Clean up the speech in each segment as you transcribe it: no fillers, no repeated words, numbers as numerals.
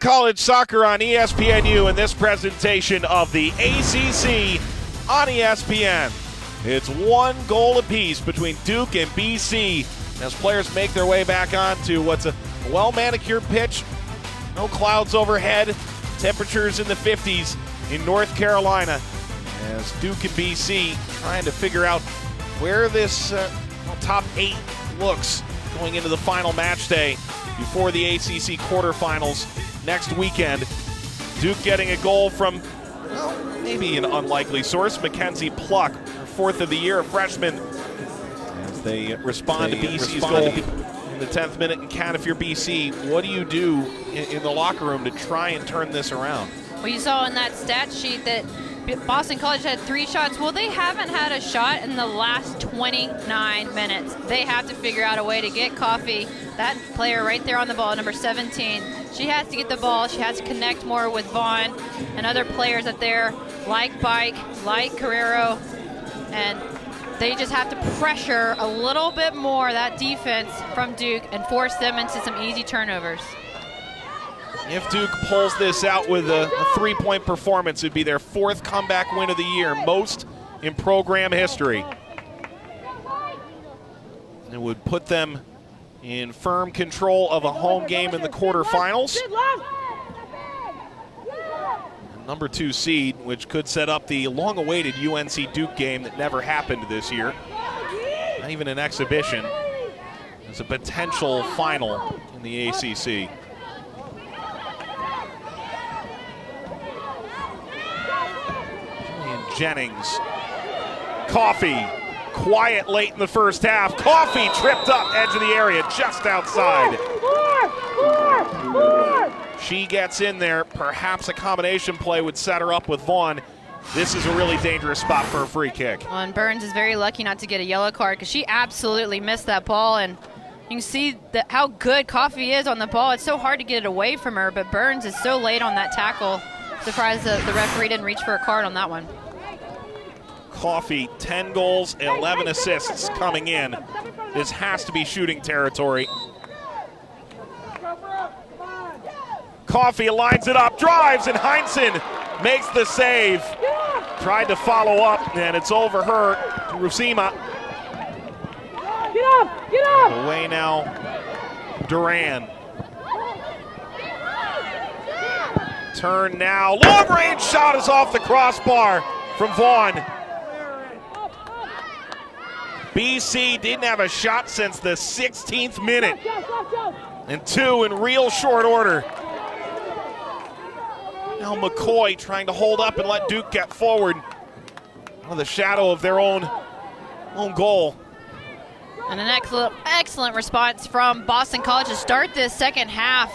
College soccer on ESPNU in this presentation of the ACC on ESPN. It's one goal apiece between Duke and BC as players make their way back onto what's a well-manicured pitch. No clouds overhead, temperatures in the 50s in North Carolina as Duke and BC trying to figure out where this top 8 looks going into the final match day before the ACC quarterfinals next weekend. Duke getting a goal from, well, maybe an unlikely source, Mackenzie Pluck, her 4th of the year, a freshman, as they respond to BC's goal in the 10th minute. And Kat, if you're BC, what do you do in the locker room to try and turn this around? Well, you saw in that stat sheet that Boston College had 3 shots. Well, they haven't had a shot in the last 29 minutes. They have to figure out a way to get Coffee, that player right there on the ball, number 17. She has to get the ball. She has to connect more with Vaughn and other players up there, like Bike, like Carrero, and they just have to pressure a little bit more that defense from Duke and force them into some easy turnovers. If Duke pulls this out with a 3-point performance, it'd be their 4th comeback win of the year, most in program history. It would put them in firm control of a home game in the quarterfinals. Number 2 seed, which could set up the long-awaited UNC Duke game that never happened this year. Not even an exhibition. It's a potential final in the ACC. Jennings, Coffee, quiet late in the first half. Coffee tripped up, edge of the area, just outside. She gets in there. Perhaps a combination play would set her up with Vaughn. This is a really dangerous spot for a free kick. Well, and Burns is very lucky not to get a yellow card because she absolutely missed that ball. And you can see how good Coffee is on the ball. It's so hard to get it away from her, but Burns is so late on that tackle. Surprised the referee didn't reach for a card on that one. Coffee, 10 goals, 11 assists coming in. This has to be shooting territory. Coffee lines it up, drives, and Heinsohn makes the save. Tried to follow up, and it's over her. Rusima. Get up! Away now, Duran. Turn now, long range shot is off the crossbar from Vaughn. BC didn't have a shot since the 16th minute, and 2 in real short order. Now McCoy trying to hold up and let Duke get forward out of the shadow of their own goal. And an excellent response from Boston College to start this second half.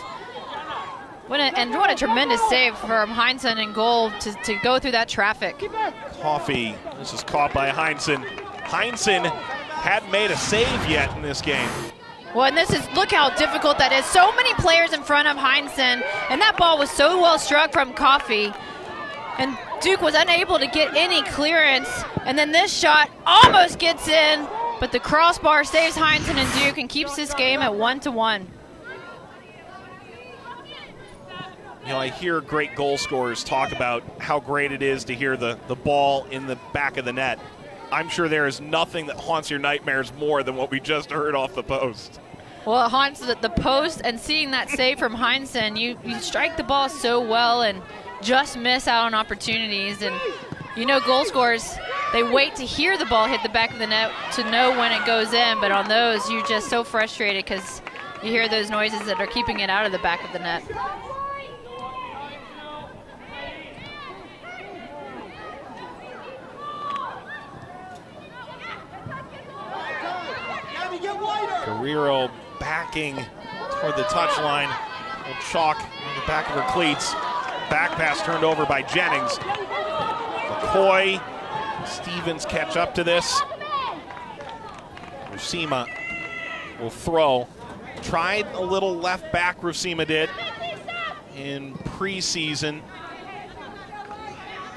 What a tremendous save from Heinsohn in goal to go through that traffic. Coffee, this is caught by Heinsohn. Heinsohn hadn't made a save yet in this game. Well, and look how difficult that is. So many players in front of Heinsohn, and that ball was so well struck from Coffee. And Duke was unable to get any clearance. And then this shot almost gets in, but the crossbar saves Heinsohn and Duke and keeps this game at 1-1. You know, I hear great goal scorers talk about how great it is to hear the ball in the back of the net. I'm sure there is nothing that haunts your nightmares more than what we just heard off the post. Well, it haunts the post, and seeing that save from Heinsohn, you strike the ball so well and just miss out on opportunities. And you know, goal scorers, they wait to hear the ball hit the back of the net to know when it goes in, but on those, you're just so frustrated because you hear those noises that are keeping it out of the back of the net. Carrero backing toward the touchline. Little chalk on the back of her cleats. Back pass turned over by Jennings. McCoy, Stevens catch up to this. Rusima will throw. Tried a little left back, Rusima did, in preseason.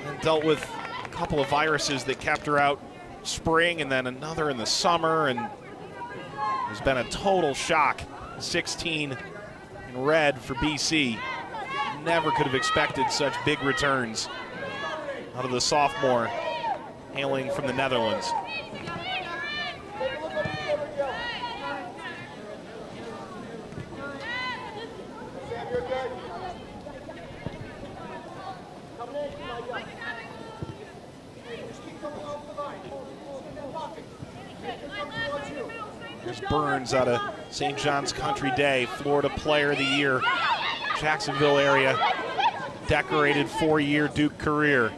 And dealt with a couple of viruses that kept her out spring and then another in the summer, and has been a total shock. 16 in red for BC. never could have expected such big returns out of the sophomore hailing from the Netherlands. Here's Burns out of St. John's Country Day, Florida Player of the Year, Jacksonville area, decorated 4-year Duke career.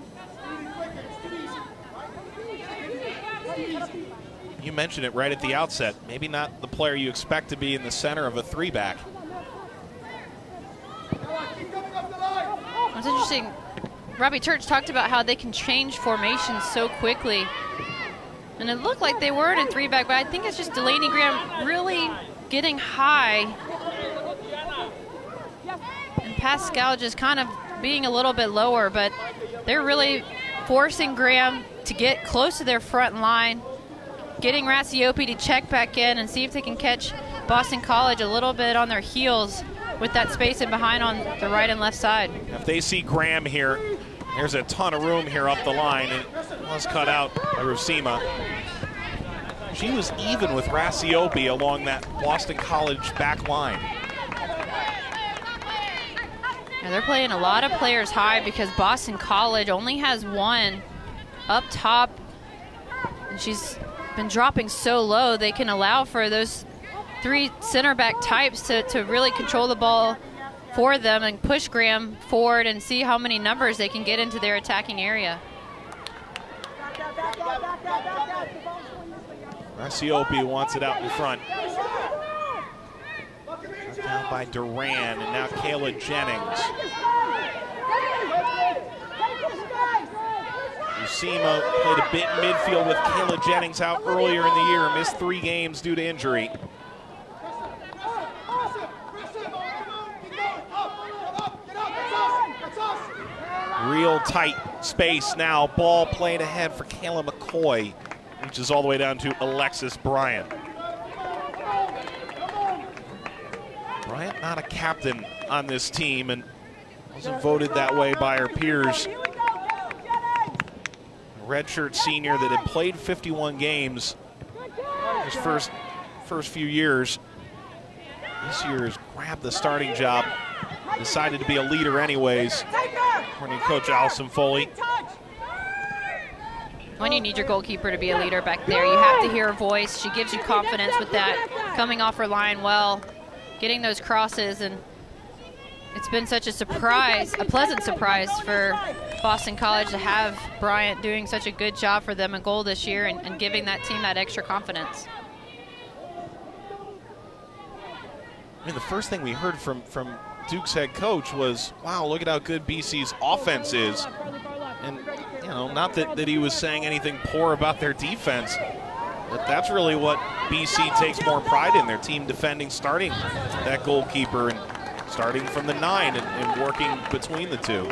You mentioned it right at the outset. Maybe not the player you expect to be in the center of a three-back. It's interesting. Robbie Church talked about how they can change formations so quickly. And it looked like they weren't in three-back, but I think it's just Delaney Graham really getting high. And Pascal just kind of being a little bit lower, but they're really forcing Graham to get close to their front line, getting Rasiopi to check back in and see if they can catch Boston College a little bit on their heels with that space in behind on the right and left side. If they see Graham here, there's a ton of room here up the line, and it was cut out by Rusima. She was even with Rasiopi along that Boston College back line. Now they're playing a lot of players high because Boston College only has one up top, and she's been dropping so low they can allow for those 3 center back types to really control the ball for them and push Graham forward and see how many numbers they can get into their attacking area. Rasiopi wants it out in front. Down by Duran, and now Kayla Jennings. Rusima played a bit in midfield with Kayla Jennings out earlier in the year, missed 3 games due to injury. Real tight space now. Ball played ahead for Kayla McCoy, reaches all the way down to Alexis Bryant. Bryant not a captain on this team and wasn't voted that way by her peers. A redshirt senior that had played 51 games his first few years. This year has grabbed the starting job, decided to be a leader anyways, according to Coach Allison Foley. When you need your goalkeeper to be a leader back there, you have to hear her voice. She gives you confidence with that, coming off her line well, getting those crosses, and it's been such a surprise, a pleasant surprise for Boston College to have Bryant doing such a good job for them in goal this year and giving that team that extra confidence. I mean, the first thing we heard from Duke's head coach was, wow, look at how good BC's offense is. And, you know, not that he was saying anything poor about their defense, but that's really what BC takes more pride in, their team defending, starting that goalkeeper and starting from the 9 and working between the two.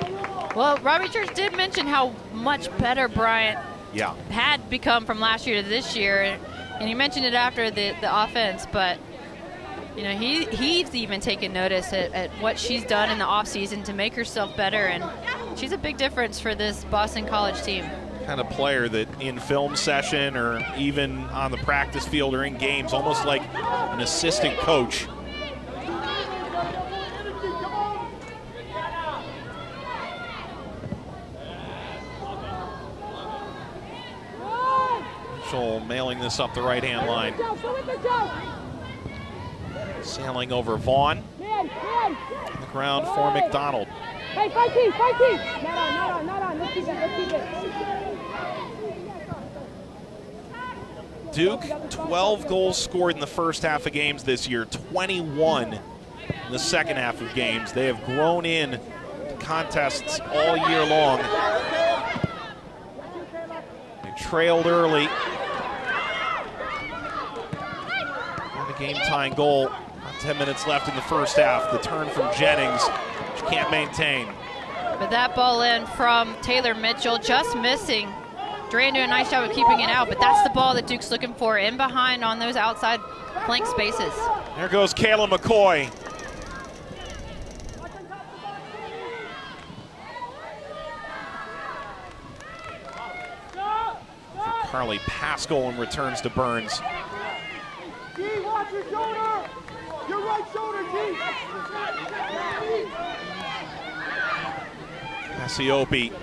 Well, Robbie Church did mention how much better Bryant had become from last year to this year, and he mentioned it after the offense, but you know, he's even taken notice at what she's done in the offseason to make herself better, and she's a big difference for this Boston College team. Kind of player that in film session or even on the practice field or in games, almost like an assistant coach. Mitchell mailing this up the right-hand line. Sailing over Vaughn. On the ground for McDonald. Hey, fight team, fight team. Not on. Let's keep it. Duke, 12 goals scored in the first half of games this year, 21 in the second half of games. They have grown in contests all year long. They trailed early. And a game-tying goal. 10 minutes left in the first half. The turn from Jennings, she can't maintain. But that ball in from Taylor Mitchell, just missing. Duran doing a nice job of keeping it out, but that's the ball that Duke's looking for, in behind on those outside flank spaces. There goes Kayla McCoy. Carly Pascal returns to Burns. G, watch your shoulder! Your right shoulder, G! Cassiope,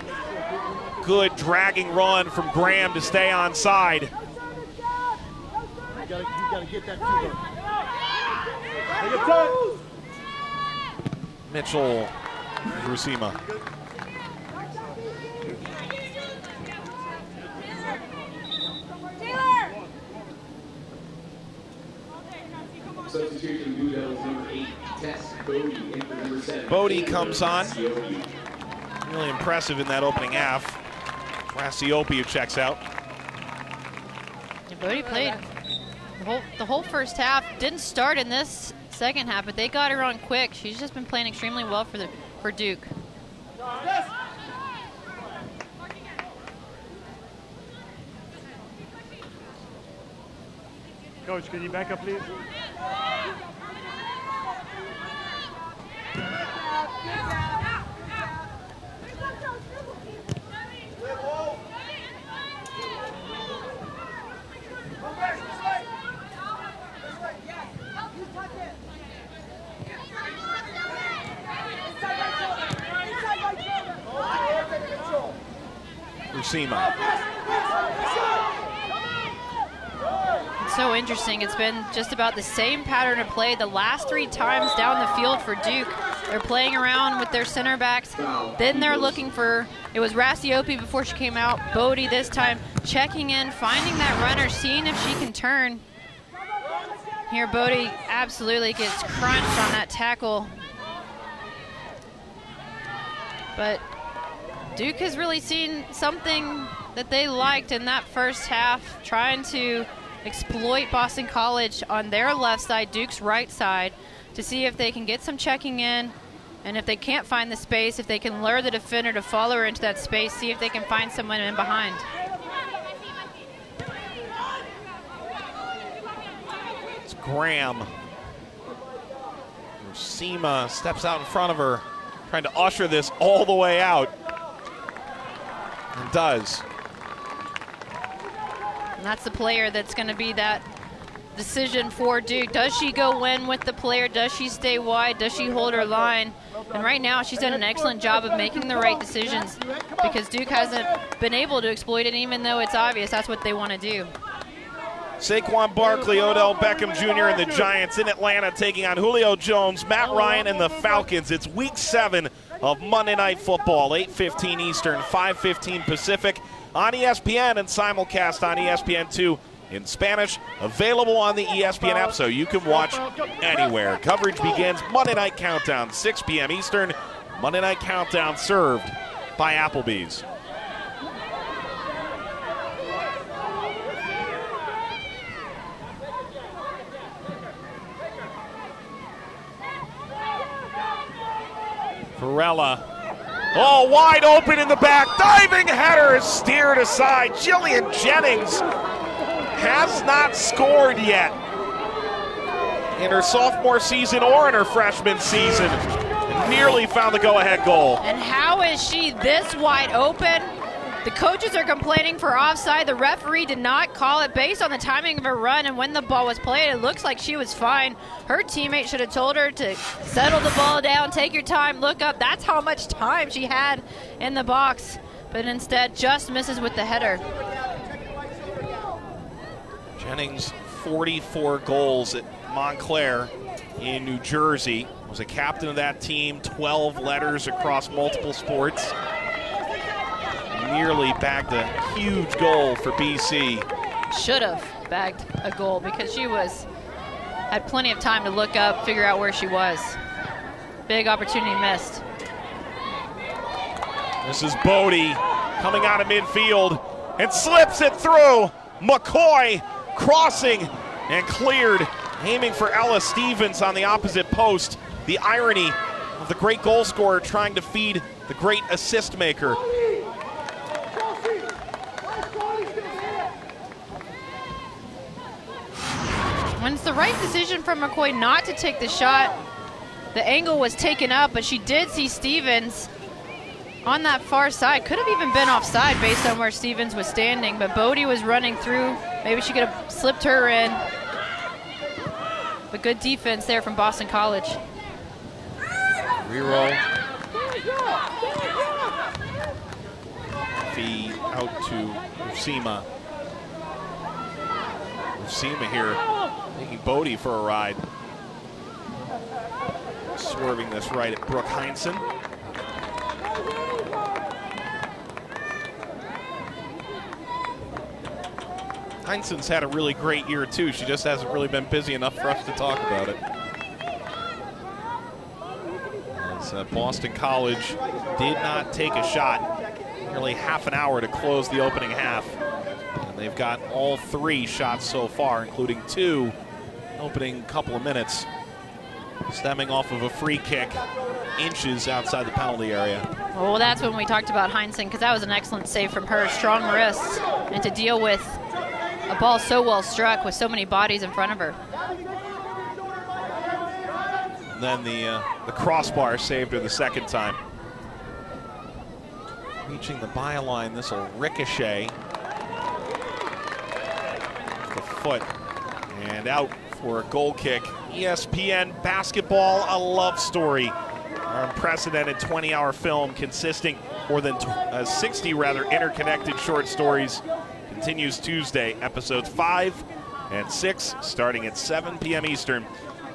good dragging run from Graham to stay on side. You gotta get that to her. Take it tight. Mitchell Rusima. Substitution Blue Devils number 8, Tess Bodie, in for number 7. Bodie comes on. Really impressive in that opening half. Cassiope checks out. Yeah, Bodie played the whole first half. Didn't start in this second half, but they got her on quick. She's just been playing extremely well for Duke. Coach, can you back up, please? Rusima. It's so interesting. It's been just about the same pattern of play the last 3 times down the field for Duke. They're playing around with their center backs. Then they're looking for, it was Cassiope before she came out. Bodie this time checking in, finding that runner, seeing if she can turn. Here Bodie absolutely gets crunched on that tackle. But Duke has really seen something that they liked in that first half, trying to exploit Boston College on their left side, Duke's right side, to see if they can get some checking in, and if they can't find the space, if they can lure the defender to follow her into that space, see if they can find someone in behind. It's Graham. Rusima steps out in front of her, trying to usher this all the way out. And does. And that's the player that's going to be that decision for Duke. Does she go in with the player? Does she stay wide? Does she hold her line? And right now she's done an excellent job of making the right decisions, because Duke hasn't been able to exploit it, even though it's obvious that's what they want to do. Saquon Barkley, Odell Beckham Jr. and the Giants in Atlanta taking on Julio Jones, Matt Ryan and the Falcons. It's week 7 of Monday Night Football, 8:15 Eastern, 5:15 Pacific on ESPN and simulcast on ESPN2 in Spanish. Available on the ESPN app so you can watch anywhere. Coverage begins Monday Night Countdown, 6 p.m. Eastern. Monday Night Countdown served by Applebee's. Varela. Oh, wide open in the back. Diving header is steered aside. Jillian Jennings has not scored yet in her sophomore season or in her freshman season. Nearly found the go-ahead goal. And how is she this wide open? The coaches are complaining for offside. The referee did not call it based on the timing of her run, and when the ball was played, it looks like she was fine. Her teammate should have told her to settle the ball down, take your time, look up. That's how much time she had in the box, but instead just misses with the header. Jennings, 44 goals at Montclair in New Jersey. Was a captain of that team, 12 letters across multiple sports. Nearly bagged a huge goal for BC. Should have bagged a goal because she had plenty of time to look up, figure out where she was. Big opportunity missed. This is Bodie coming out of midfield and slips it through. McCoy crossing and cleared, aiming for Ella Stevens on the opposite post. The irony of the great goal scorer trying to feed the great assist maker. When it's the right decision from McCoy not to take the shot, the angle was taken up, but she did see Stevens on that far side. Could have even been offside based on where Stevens was standing, but Bodie was running through. Maybe she could have slipped her in. But good defense there from Boston College. Reroll. Feed out to Ufsima. Ufsima here taking Bodie for a ride. Swerving this right at Brooke Heinsohn. Heinsohn's had a really great year too. She just hasn't really been busy enough for us to talk about it. As Boston College did not take a shot. Nearly half an hour to close the opening half. And they've got all 3 shots so far, including 2 opening couple of minutes. Stemming off of a free kick inches outside the penalty area. Well, that's when we talked about Heinsohn, because that was an excellent save from her. Strong wrists, and to deal with a ball so well struck with so many bodies in front of her. And then the crossbar saved her the second time. Reaching the byline, this will ricochet. The foot and out for a goal kick. ESPN basketball, a love story. Our unprecedented 20-hour film consisting more than 60 interconnected short stories continues Tuesday. Episodes 5 and 6 starting at 7 p.m. Eastern.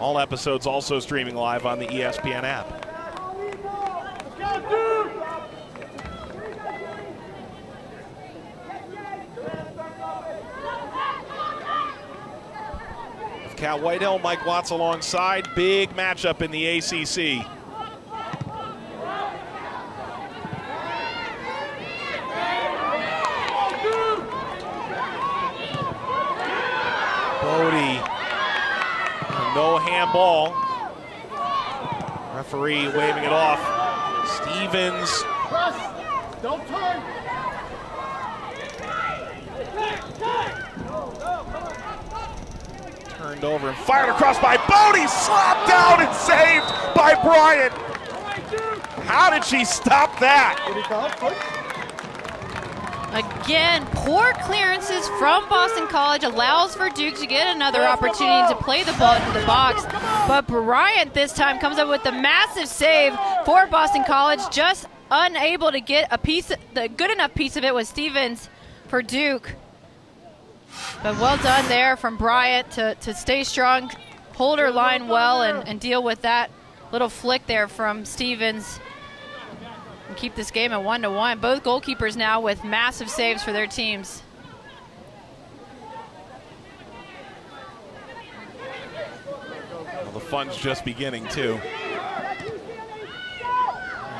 All episodes also streaming live on the ESPN app. Cal Whitehill, Mike Watts alongside. Big matchup in the ACC. Bodie, no handball. Referee waving it off. Stevens. Don't turn. Turned over and fired across by Bodie. Slapped down and saved by Bryant. How did she stop that? Again, poor clearances from Boston College allows for Duke to get another opportunity to play the ball into the box. But Bryant this time comes up with the massive save for Boston College, just unable to get a piece, the good enough piece of it was Stevens for Duke. But well done there from Bryant to stay strong, hold her line well, and deal with that little flick there from Stevens. And keep this game at 1-1. Both goalkeepers now with massive saves for their teams. Well, the fun's just beginning too.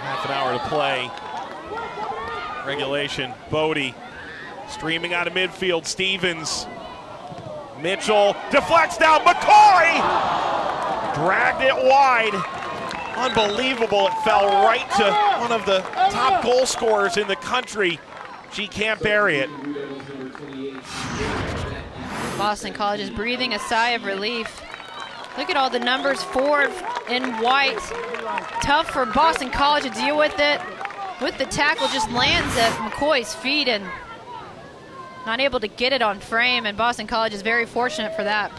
Half an hour to play. Regulation. Bodie streaming out of midfield. Stevens. Mitchell deflects down. McCoy dragged it wide. Unbelievable. It fell right to one of the top goal scorers in the country. She can't bury it. Boston College is breathing a sigh of relief. Look at all the numbers, 4 in white. Tough for Boston College to deal with it. With the tackle, just lands at McCoy's feet and not able to get it on frame, and Boston College is very fortunate for that.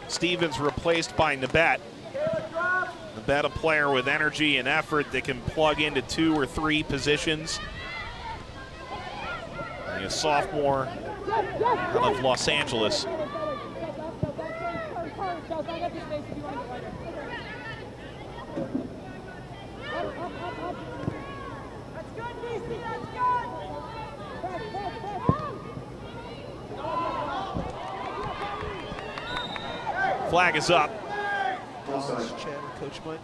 Stevens replaced by Nabet. Nabet, a player with energy and effort that can plug into 2 or 3 positions. A sophomore out of Los Angeles. Flag is up. Coach Mike.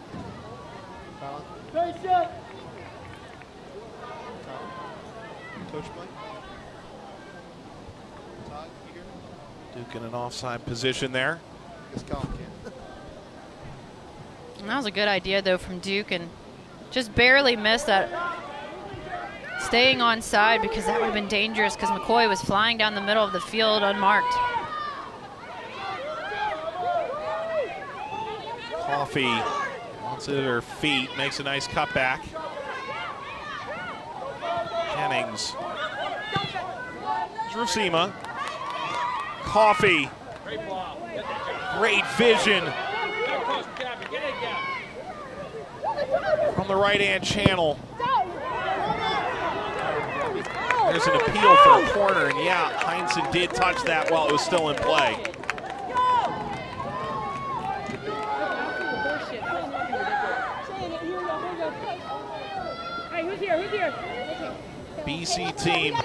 Coach Mike. Todd, you here? Duke in an offside position there. Yes, Colin can. And that was a good idea, though, from Duke, and just barely missed that. Staying on side, because that would have been dangerous, because McCoy was flying down the middle of the field unmarked. Coffee wants it at her feet, makes a nice cutback. Jennings. Rusima. Coffee. Great vision from the right-hand channel. There's an appeal for a corner, and yeah, Heinsohn did touch that while it was still in play. Hey, who's here? BC team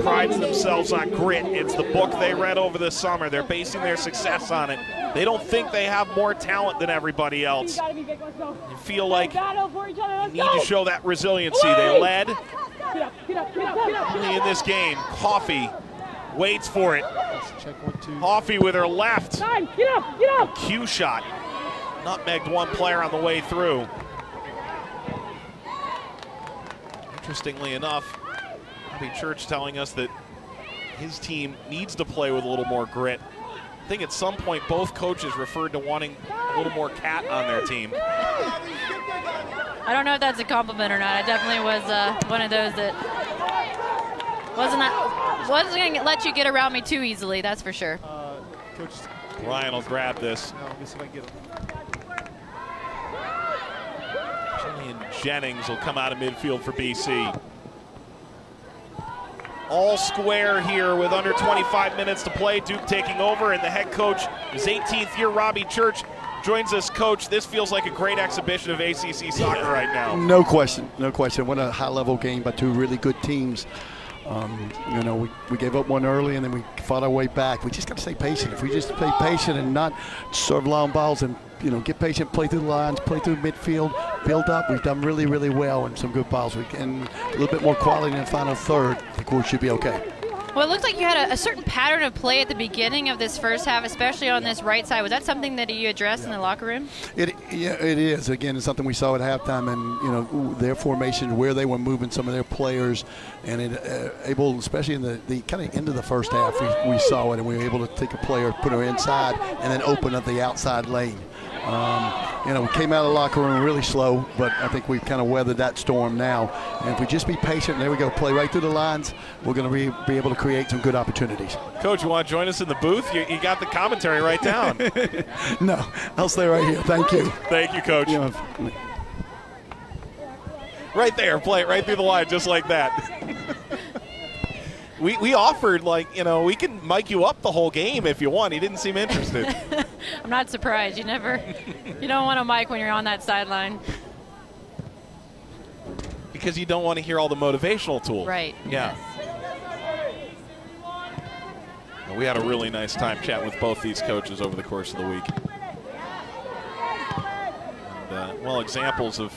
prides themselves on grit. It's the book they read over the summer. They're basing their success on it. They don't think they have more talent than everybody else. You feel like you need to show that resiliency. They led early in this game. Coffee waits for it. Check 1, 2. Coffee with her left. Get up! Cue shot. Nutmegged one player on the way through. Interestingly enough, Bobby Church telling us that his team needs to play with a little more grit. I think at some point both coaches referred to wanting a little more cat on their team. I don't know if that's a compliment or not. I definitely was one of those that wasn't going to let you get around me too easily, that's for sure. Coach. Ryan will grab this. No, let me see if I can get him. Jillian Jennings will come out of midfield for BC. All square here with under 25 minutes to play. Duke taking over, and the head coach, his 18th year, Robbie Church, joins us. Coach, this feels like a great exhibition of ACC soccer right now. No question. What a high-level game by two really good teams. We gave up one early, and then we fought our way back. We just got to stay patient. If we just stay patient and not serve long balls and, get patient, play through the lines, play through midfield, build up, we've done really, really well and some good balls. And a little bit more quality in the final third, I think we should be okay. Well, it looked like you had a certain pattern of play at the beginning of this first half, especially on this right side. Was that something that you addressed in the locker room? It is. Again, it's something we saw at halftime, and their formation, where they were moving some of their players, and able, especially in the kind of end of the first half, we saw it, and we were able to take a player, put her inside, and then open up the outside lane. We came out of the locker room really slow, but I think we've kind of weathered that storm now. And if we just be patient, there we go, play right through the lines, we're going to be able to create some good opportunities. Coach, you want to join us in the booth? You got the commentary right down. No, I'll stay right here. Thank you. Thank you, Coach. Right there, play it right through the line, just like that. We offered, we can mic you up the whole game if you want. He didn't seem interested. I'm not surprised. You don't want a mic when you're on that sideline. Because you don't want to hear all the motivational tools. Right. Yeah. Well, we had a really nice time chatting with both these coaches over the course of the week. And, examples of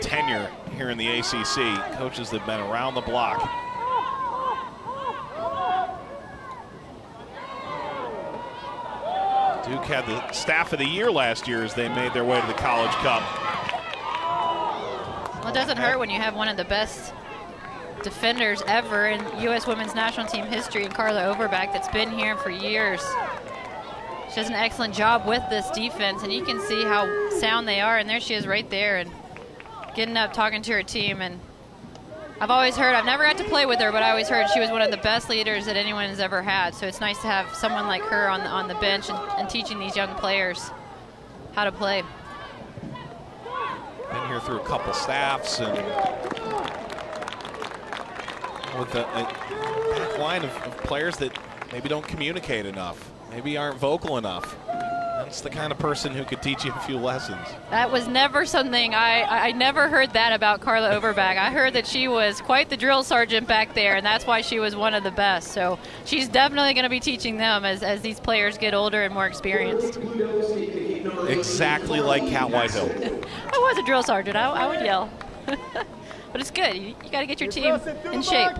tenure here in the ACC. Coaches that have been around the block. Duke had the staff of the year last year as they made their way to the College Cup. Well, it doesn't hurt when you have one of the best defenders ever in U.S. women's national team history, and Carla Overback, that's been here for years. She does an excellent job with this defense, and you can see how sound they are, and there she is right there and getting up, talking to her team. And I've always heard, I've never got to play with her, but I always heard she was one of the best leaders that anyone has ever had. So it's nice to have someone like her on the bench and teaching these young players how to play. Been here through a couple staffs, and with a back line of players that maybe don't communicate enough, maybe aren't vocal enough. That's the kind of person who could teach you a few lessons. That was never something, I never heard that about Carla Overback. I heard that she was quite the drill sergeant back there, and that's why she was one of the best. So she's definitely going to be teaching them as these players get older and more experienced. Exactly like Cat Whitehill. I was a drill sergeant. I would yell. But it's good. You got to get your team in shape.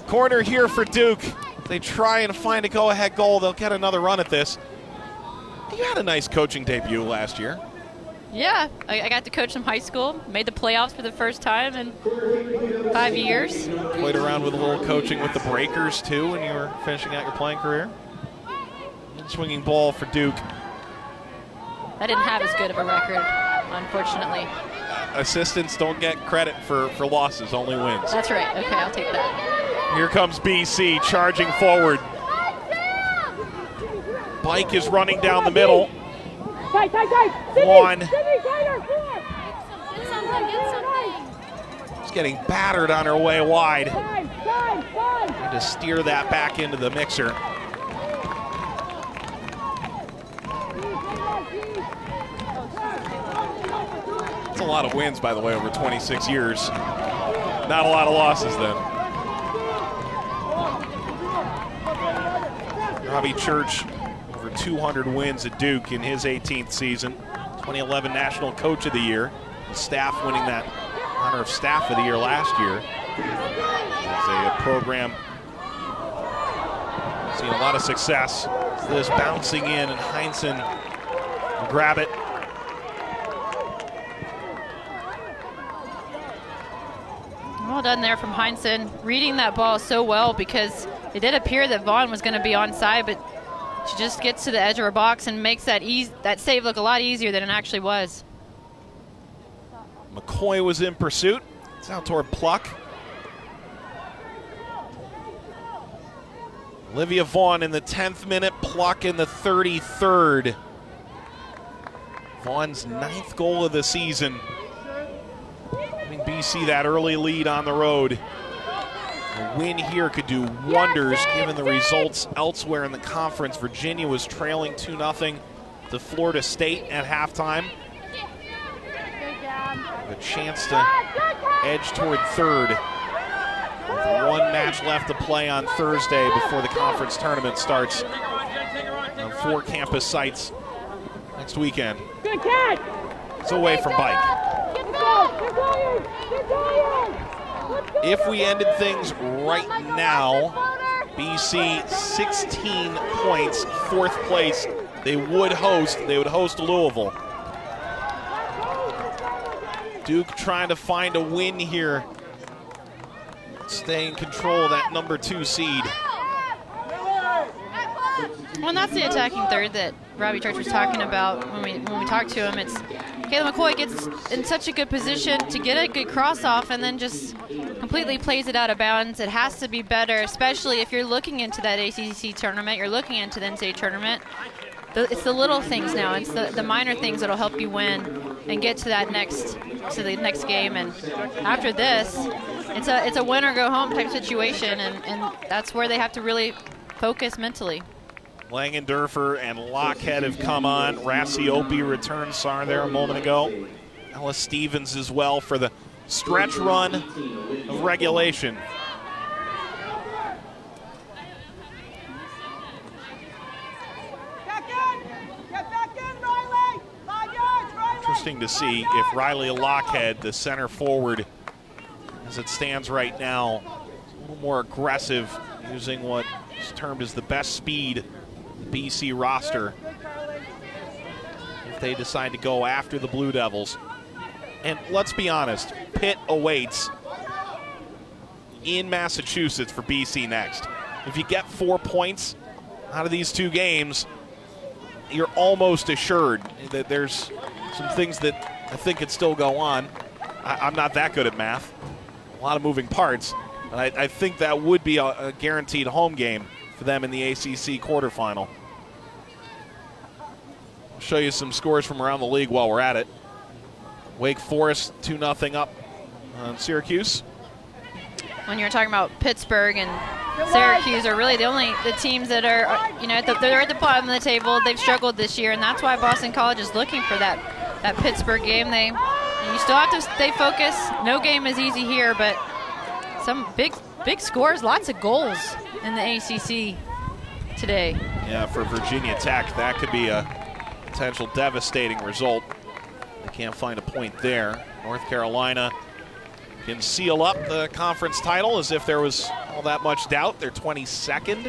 Corner here for Duke. They try and find a go-ahead goal. They'll get another run at this. You had a nice coaching debut last year. Yeah, I got to coach some high school. Made the playoffs for the first time in 5 years. Played around with a little coaching with the Breakers, too, when you were finishing out your playing career. Swinging ball for Duke. I didn't have as good of a record, unfortunately. assistants don't get credit for losses, only wins. That's right. Okay, I'll take that. Here comes BC charging forward. Bike is running down the middle. Tight, tight, tight. Sydney, One. Sydney, tighter, four. Get something. She's getting battered on her way wide. Time. Trying to steer that back into the mixer. It's a lot of wins, by the way, over 26 years. Not a lot of losses then. Robbie Church, over 200 wins at Duke in his 18th season. 2011 National Coach of the Year. The staff winning that honor of Staff of the Year last year. It's a program seeing a lot of success. This bouncing in, and Heinsohn will grab it. Well done there from Heinsohn, reading that ball so well, because it did appear that Vaughn was going to be onside, but she just gets to the edge of her box and makes that save look a lot easier than it actually was. McCoy was in pursuit. It's out toward Pluck. Olivia Vaughn in the 10th minute, Pluck in the 33rd. Vaughn's 9th goal of the season. Giving BC that early lead on the road. A win here could do wonders given the results elsewhere in the conference. Virginia was trailing 2-0 to Florida State at halftime. A chance to edge toward third. With one match left to play on Thursday before the conference tournament starts on 4 campus sites next weekend. Good catch. It's away from Bike. If we ended things right now, BC 16 points, 4th place. They would host Louisville. Duke trying to find a win here. Stay in control of that number 2 seed. Well, and that's the attacking third that Robbie Church was talking about when we talked to him. It's Kayla McCoy gets in such a good position to get a good cross off and then just completely plays it out of bounds. It has to be better, especially if you're looking into that ACC tournament, you're looking into the NCAA tournament. It's the little things now. It's the minor things that'll help you win and get to the next game. And after this, it's a win or go home type situation, and that's where they have to really focus mentally. Langendorfer and Lockhead have come on. Rassiopi returns, saw her there a moment ago. Ellis Stevens as well for the stretch run of regulation. Interesting to see if Riley Lockhead, the center forward, as it stands right now, a little more aggressive, using what is termed as the best speed BC roster, if they decide to go after the Blue Devils. And let's be honest, Pitt awaits in Massachusetts for BC next. If you get 4 points out of these 2 games, you're almost assured that there's some things that I think could still go on. I'm not that good at math. A lot of moving parts. But I think that would be a guaranteed home game for them in the ACC quarterfinal. I'll show you some scores from around the league while we're at it. Wake Forest 2-0 up on Syracuse. When you're talking about Pittsburgh and Syracuse are really the teams that are, they're at the bottom of the table. They've struggled this year, and that's why Boston College is looking for that Pittsburgh game. You still have to stay focused. No game is easy here, but some big scores, lots of goals in the ACC today. Yeah, for Virginia Tech, that could be a potential devastating result. They can't find a point there. North Carolina can seal up the conference title as if there was all that much doubt. They're 22nd.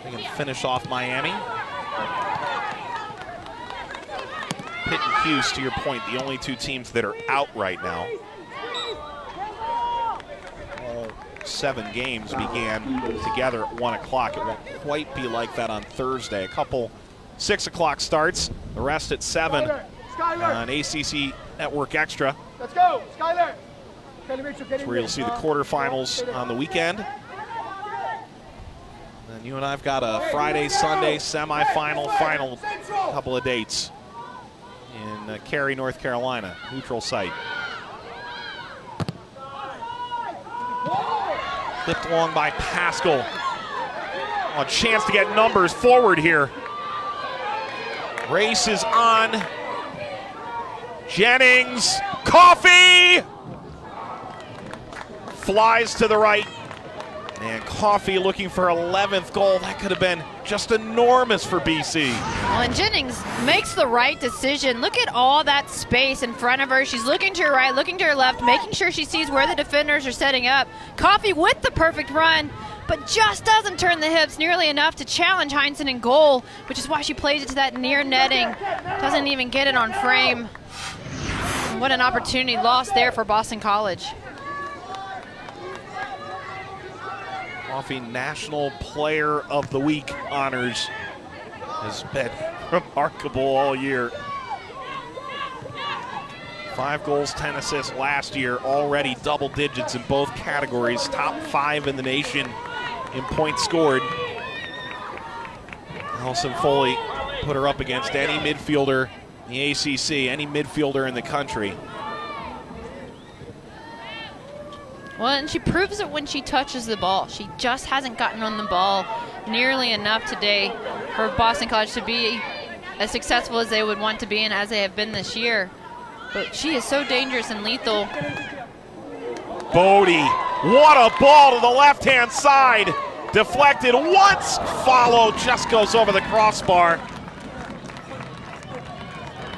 They can finish off Miami. Pitt and Cuse, to your point, the only 2 teams that are out right now. All 7 games began together at 1 o'clock. It won't quite be like that on Thursday. A couple 6 o'clock starts, the rest at 7 on ACC Network Extra. Let's go, Skyler. Okay, make sure That's where you'll see the quarterfinals on the weekend. And you and I've got a Friday, Sunday, semifinal, final couple of dates in Cary, North Carolina, neutral site. Flipped along by Paschal. A chance to get numbers forward here. Race is on. Jennings, Coffey! Flies to the right. And Coffey looking for 11th goal. That could have been just enormous for BC. Well, and Jennings makes the right decision. Look at all that space in front of her. She's looking to her right, looking to her left, making sure she sees where the defenders are setting up. Coffey with the perfect run, but just doesn't turn the hips nearly enough to challenge Heinsohn in goal, which is why she plays it to that near netting. Doesn't even get it on frame. And what an opportunity lost there for Boston College. Coffey National Player of the Week honors has been remarkable all year. 5 goals, 10 assists last year, already double digits in both categories, top 5 in the nation in points scored. Allison Foley put her up against any midfielder in the ACC, any midfielder in the country. Well, and she proves it when she touches the ball. She just hasn't gotten on the ball nearly enough today for Boston College to be as successful as they would want to be and as they have been this year. But she is so dangerous and lethal. Bodie, what a ball to the left-hand side. Deflected once, followed, just goes over the crossbar.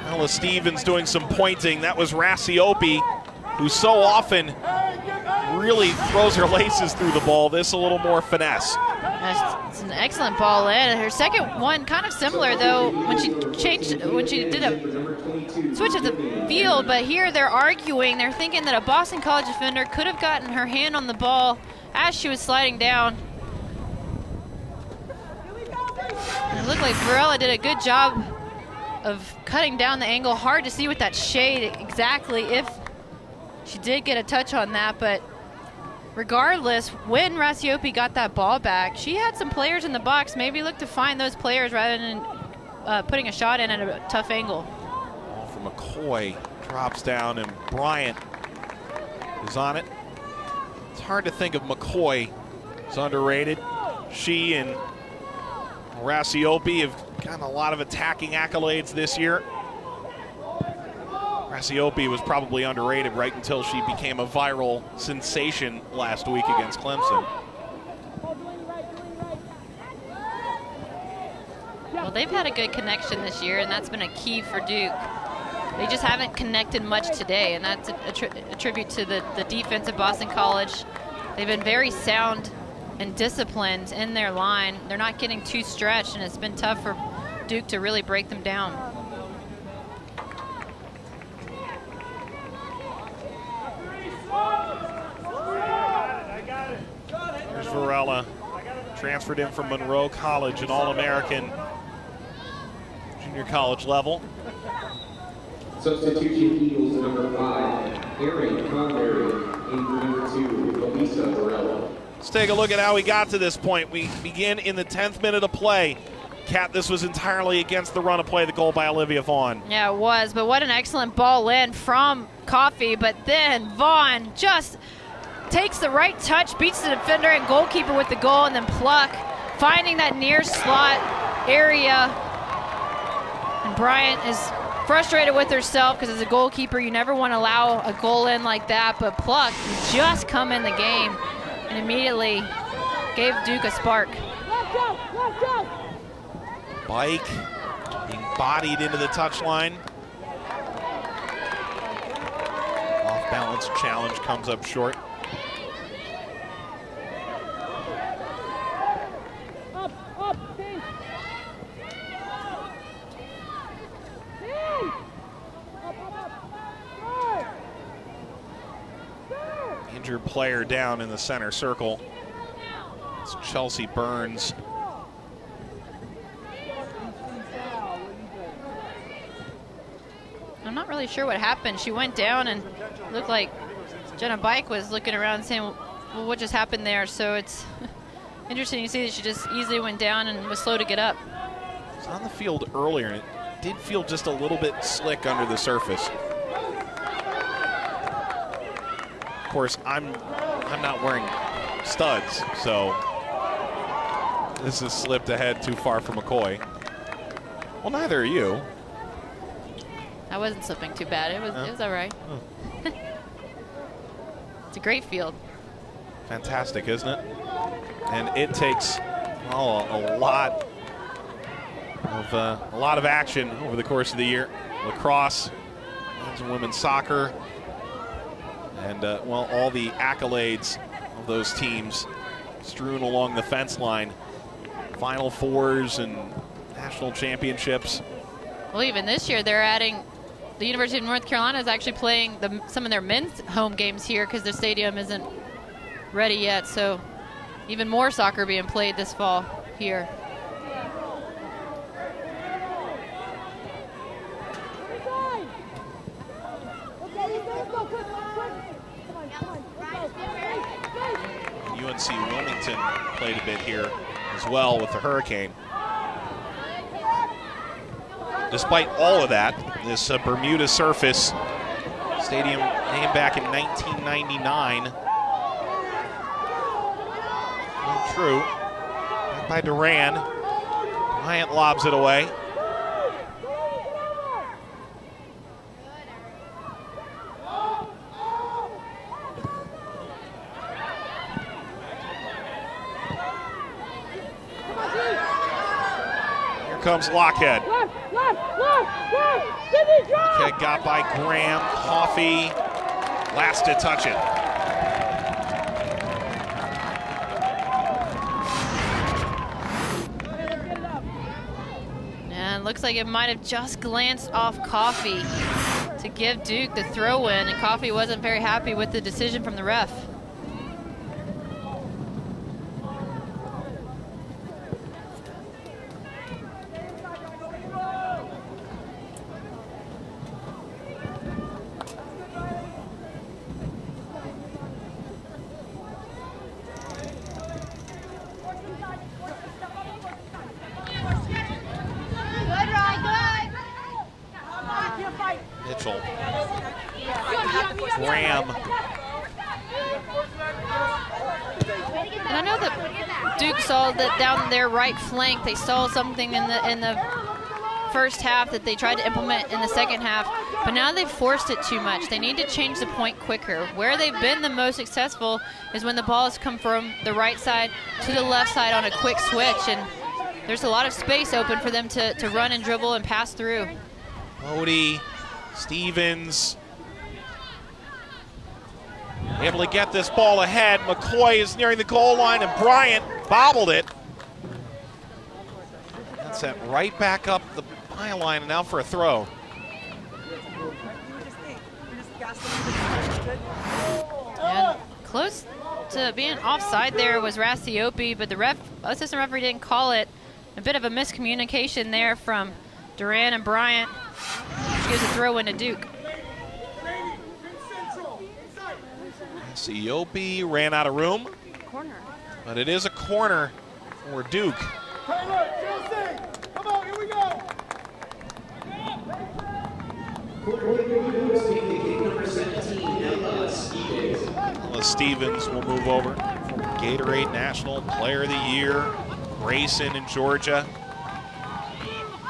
Ella Stevens doing some pointing. That was Rasiopi, who so often really throws her laces through the ball. This a little more finesse. It's an excellent ball in. Her second one kind of similar though when she did a switch of the field, but here they're arguing. They're thinking that a Boston College defender could have gotten her hand on the ball as she was sliding down. And it looked like Varela did a good job of cutting down the angle. Hard to see with that shade exactly if she did get a touch on that, but regardless, when Rasiopi got that ball back, she had some players in the box. Maybe look to find those players rather than putting a shot in at a tough angle. Ball from McCoy drops down, and Bryant is on it. It's hard to think of McCoy as underrated. She and Rasiopi have gotten a lot of attacking accolades this year. Rasiopi was probably underrated right until she became a viral sensation last week against Clemson. Well, they've had a good connection this year, and that's been a key for Duke. They just haven't connected much today, and that's a tribute to the defense of Boston College. They've been very sound and disciplined in their line. They're not getting too stretched, and it's been tough for Duke to really break them down. There's Varela, transferred in from Monroe College, an All-American junior college level. Substitution Eagles number 5, Erin Conberry, in number 2, Elisa Varela. Let's take a look at how we got to this point. We begin in the 10th minute of play. Kat, this was entirely against the run of play, the goal by Olivia Vaughn. Yeah, it was, but what an excellent ball in from Coffey, but then Vaughn just takes the right touch, beats the defender and goalkeeper with the goal, and then Pluck finding that near slot area. And Bryant is frustrated with herself because as a goalkeeper, you never want to allow a goal in like that, but Pluck just come in the game and immediately gave Duke a spark. Bike being bodied into the touchline. Off balance challenge comes up short. Injured player down in the center circle. It's Chelsea Burns. sure what happened. She went down and looked like Jenna Bike was looking around saying, well, what just happened there? So it's interesting to see that she just easily went down and was slow to get up. It was on the field earlier, and it did feel just a little bit slick under the surface. Of course, I'm not wearing studs, so this has slipped ahead too far for McCoy. Well, neither are you. I wasn't slipping too bad. It was all right. Oh. It's a great field. Fantastic, isn't it? And it takes a lot of action over the course of the year. Lacrosse, men's and women's soccer, and all the accolades of those teams strewn along the fence line. Final Fours and national championships. Well, even this year they're adding. The University of North Carolina is actually playing some of their men's home games here because the stadium isn't ready yet. So even more soccer being played this fall here. UNC Wilmington played a bit here as well with the Hurricane. Despite all of that, this Bermuda surface stadium named back in 1999. Not true. Back by Duran. Bryant lobs it away. Here comes Lockhead. Okay, got by Graham. Coffey, last to touch it. And looks like it might have just glanced off Coffey to give Duke the throw-in, and Coffey wasn't very happy with the decision from the ref. Mitchell. Graham. And I know that Duke saw that down their right flank. They saw something in the first half that they tried to implement in the second half, but now they've forced it too much. They need to change the point quicker. Where they've been the most successful is when the ball has come from the right side to the left side on a quick switch, and there's a lot of space open for them to run and dribble and pass through. Bodie, Stevens, able to get this ball ahead. McCoy is nearing the goal line, and Bryant bobbled it. That's set right back up the byline, and now for a throw. And close to being offside there was Rasiopi, but the assistant referee didn't call it. A bit of a miscommunication there from Duran and Bryant. She gives a throw in to Duke. Rasiopi ran out of room, but it is a corner for Duke. Taylor, Chelsea, come on, here we go. Ella Stevens will move over. Gatorade National Player of the Year, Grayson in Georgia.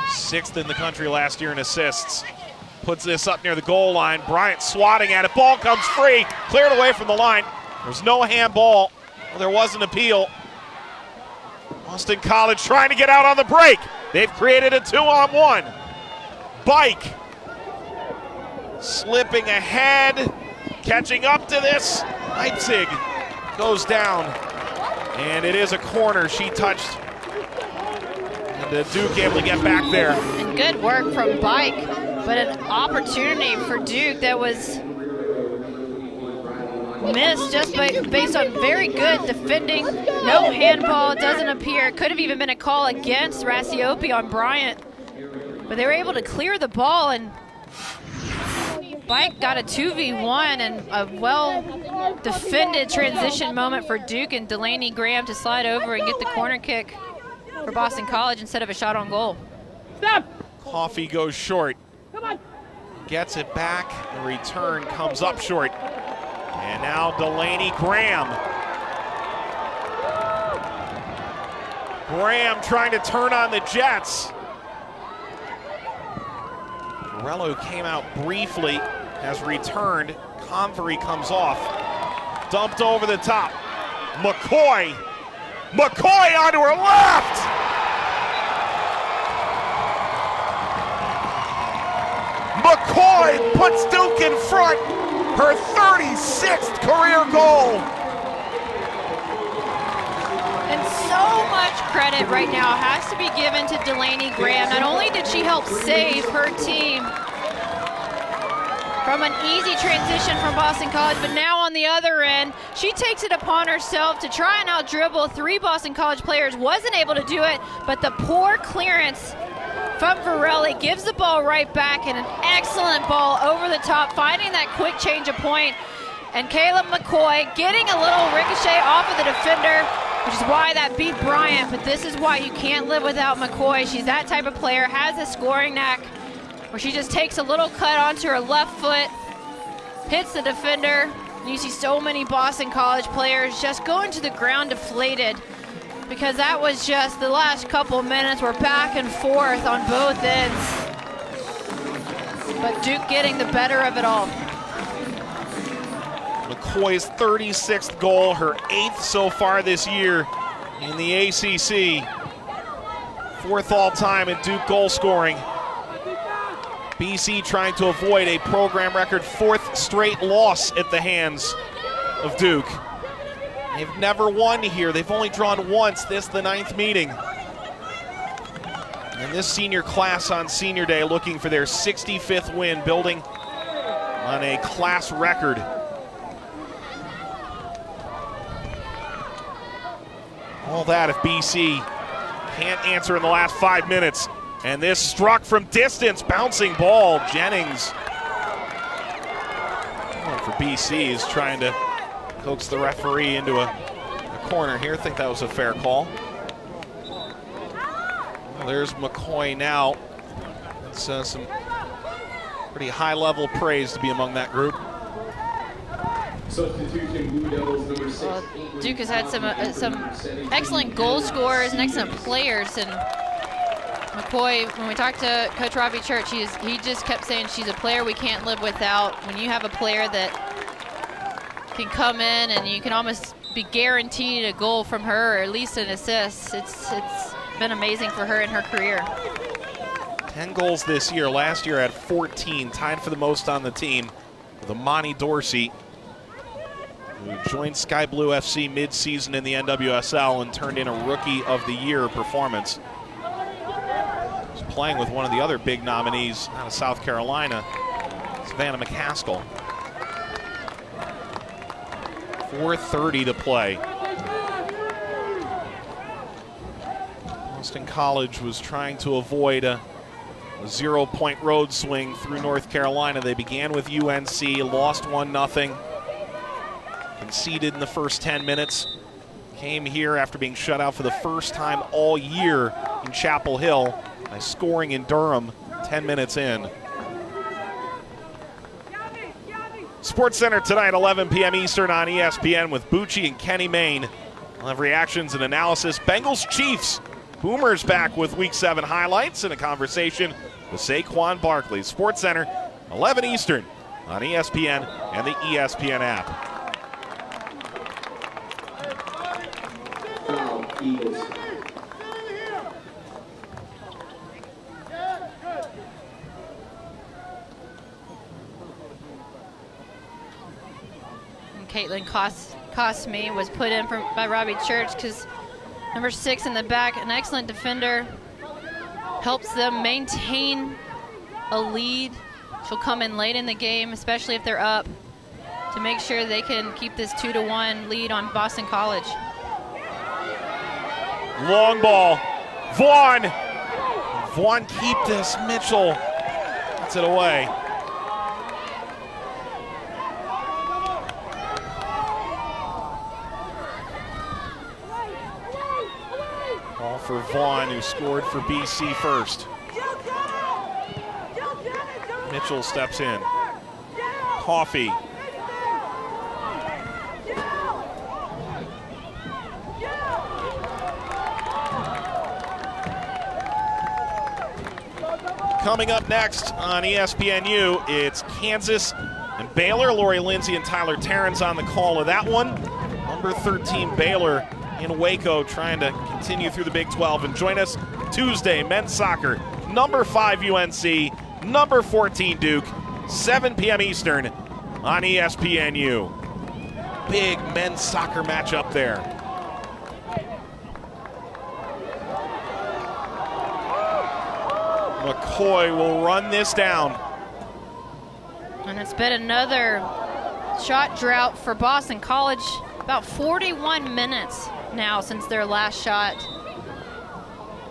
6th in the country last year in assists. Puts this up near the goal line. Bryant swatting at it. Ball comes free. Cleared away from the line. There's no handball. Well, there was an appeal. Boston College trying to get out on the break. They've created a 2-on-1. Bike slipping ahead. Catching up to this. Heitzig goes down. And it is a corner. She touched. And Duke able to get back there. And good work from Bike, but an opportunity for Duke that was missed just based on very good defending. No handball, it doesn't appear. It could have even been a call against Rasiopi on Bryant. But they were able to clear the ball, and Spike got a 2v1 and a well-defended transition moment for Duke and Delaney Graham to slide over and get the corner kick for Boston College instead of a shot on goal. Stop. Coffee goes short. Come on. Gets it back. The return comes up short. And now Delaney Graham. Graham trying to turn on the Jets. Morello came out briefly, has returned. Convery comes off. Dumped over the top. McCoy. McCoy onto her left! McCoy puts Duke in front. Her 36th career goal. And so much credit right now has to be given to Delaney Graham. Not only did she help save her team from an easy transition from Boston College, but now on the other end, she takes it upon herself to try and out-dribble 3 Boston College players. Wasn't able to do it, but the poor clearance from Varelli gives the ball right back, and an excellent ball over the top, finding that quick change of point. And Caleb McCoy getting a little ricochet off of the defender, which is why that beat Bryant, but this is why you can't live without McCoy. She's that type of player, has a scoring knack, where she just takes a little cut onto her left foot, hits the defender. And you see so many Boston College players just going to the ground deflated, because that was just the last couple minutes were back and forth on both ends. But Duke getting the better of it all. McCoy's 36th goal, her 8th so far this year in the ACC. 4th all-time in Duke goal scoring. BC trying to avoid a program record 4th straight loss at the hands of Duke. They've never won here. They've only drawn once. This the 9th meeting. And this senior class on senior day looking for their 65th win, building on a class record. All that if BC can't answer in the last 5 minutes. And this struck from distance, bouncing ball. Jennings, for BC, is trying to coax the referee into a corner here. I think that was a fair call. Well, there's McCoy now. That's some pretty high-level praise to be among that group. Substitution, Blue Devils, number 6. Well, Duke has had some excellent goal scorers and excellent players, and McCoy, when we talked to Coach Robbie Church, he just kept saying she's a player we can't live without. When you have a player that can come in and you can almost be guaranteed a goal from her, or at least an assist, it's been amazing for her in her career. 10 goals this year. Last year had 14, tied for the most on the team with Amani Dorsey, who joined Sky Blue FC mid-season in the NWSL and turned in a Rookie of the Year performance. He's playing with one of the other big nominees out of South Carolina, Savannah McCaskill. 4:30 to play. Boston College was trying to avoid a 0-point road swing through North Carolina. They began with UNC, lost 1-0. Conceded in the first 10 minutes. Came here after being shut out for the first time all year in Chapel Hill by scoring in Durham 10 minutes in. Sports Center tonight, 11 p.m. Eastern on ESPN with Bucci and Kenny Mayne. We'll have reactions and analysis. Bengals Chiefs. Boomers back with Week 7 highlights and a conversation with Saquon Barkley. Sports Center, 11 Eastern on ESPN and the ESPN app. Eagles. And Caitlin Cosme was put in by Robbie Church because number 6 in the back, an excellent defender, helps them maintain a lead. She'll come in late in the game, especially if they're up, to make sure they can keep this 2-1 lead on Boston College. Long ball. Vaughn. Vaughn keep this. Mitchell gets it away. for Vaughn, who scored for BC first. Mitchell steps in. Coffee. Coming up next on ESPNU, it's Kansas and Baylor. Lori Lindsay and Tyler Terrence on the call of that one. Number 13 Baylor in Waco trying to continue through the Big 12. And join us Tuesday, men's soccer. Number 5 UNC, number 14 Duke, 7 p.m. Eastern on ESPNU. Big men's soccer matchup there. McCoy will run this down. And it's been another shot drought for Boston College. About 41 minutes now since their last shot.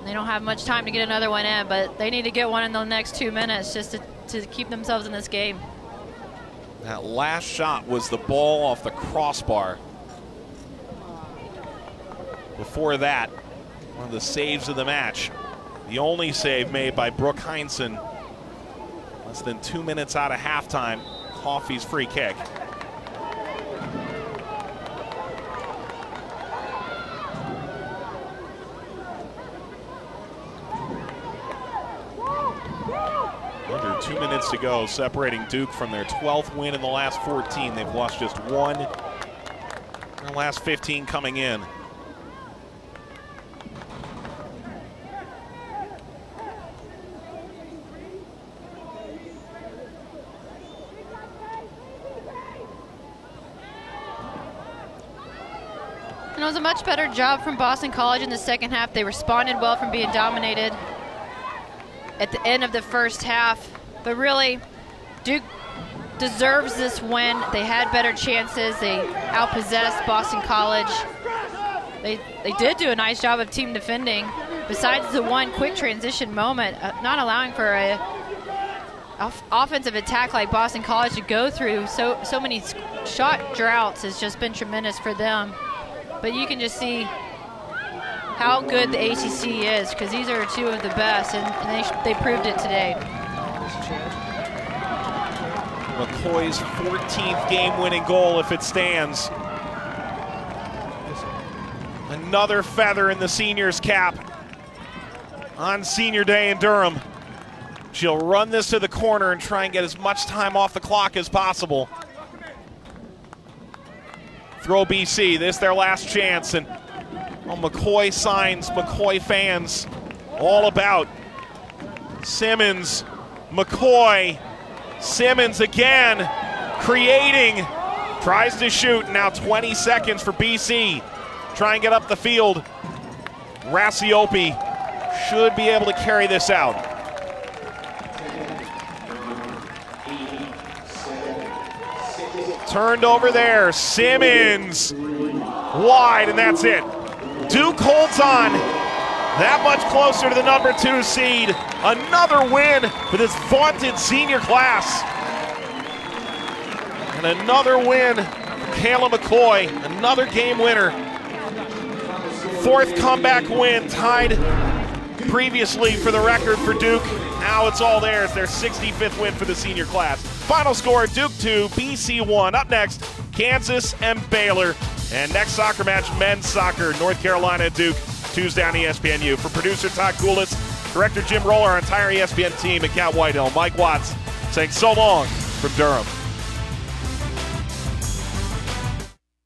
They don't have much time to get another one in, but they need to get one in the next 2 minutes just to keep themselves in this game. That last shot was the ball off the crossbar. Before that, one of the saves of the match. The only save made by Brooke Heinsohn. Less than 2 minutes out of halftime. Coffey's free kick. Under 2 minutes to go, separating Duke from their 12th win in the last 14. They've lost just one in the last 15 coming in. And it was a much better job from Boston College in the second half. They responded well from being dominated at the end of the first half. But really, Duke deserves this win. They had better chances. They outpossessed Boston College. They did do a nice job of team defending. Besides the one quick transition moment, not allowing for a offensive attack like Boston College to go through so many shot droughts has just been tremendous for them. But you can just see how good the ACC is, because these are two of the best, and they proved it today. McCoy's 14th game-winning goal if it stands. Another feather in the seniors' cap on senior day in Durham. She'll run this to the corner and try and get as much time off the clock as possible. Throw BC, this their last chance, and McCoy signs, McCoy fans all about. Simmons, McCoy, Simmons again, creating, tries to shoot, now 20 seconds for BC. Try and get up the field. Rasiopi should be able to carry this out. Turned over there, Simmons, wide, and that's it. Duke holds on, that much closer to the number 2 seed. Another win for this vaunted senior class. And another win for Kayla McCoy, another game winner. 4th comeback win, tied previously for the record for Duke. Now it's all theirs, their 65th win for the senior class. Final score, Duke 2, BC 1. Up next, Kansas and Baylor. And next soccer match, men's soccer, North Carolina Duke, Tuesday on ESPNU. For producer Todd Koulis, director Jim Roller, our entire ESPN team, and Cat Whitehill, Mike Watts saying so long from Durham.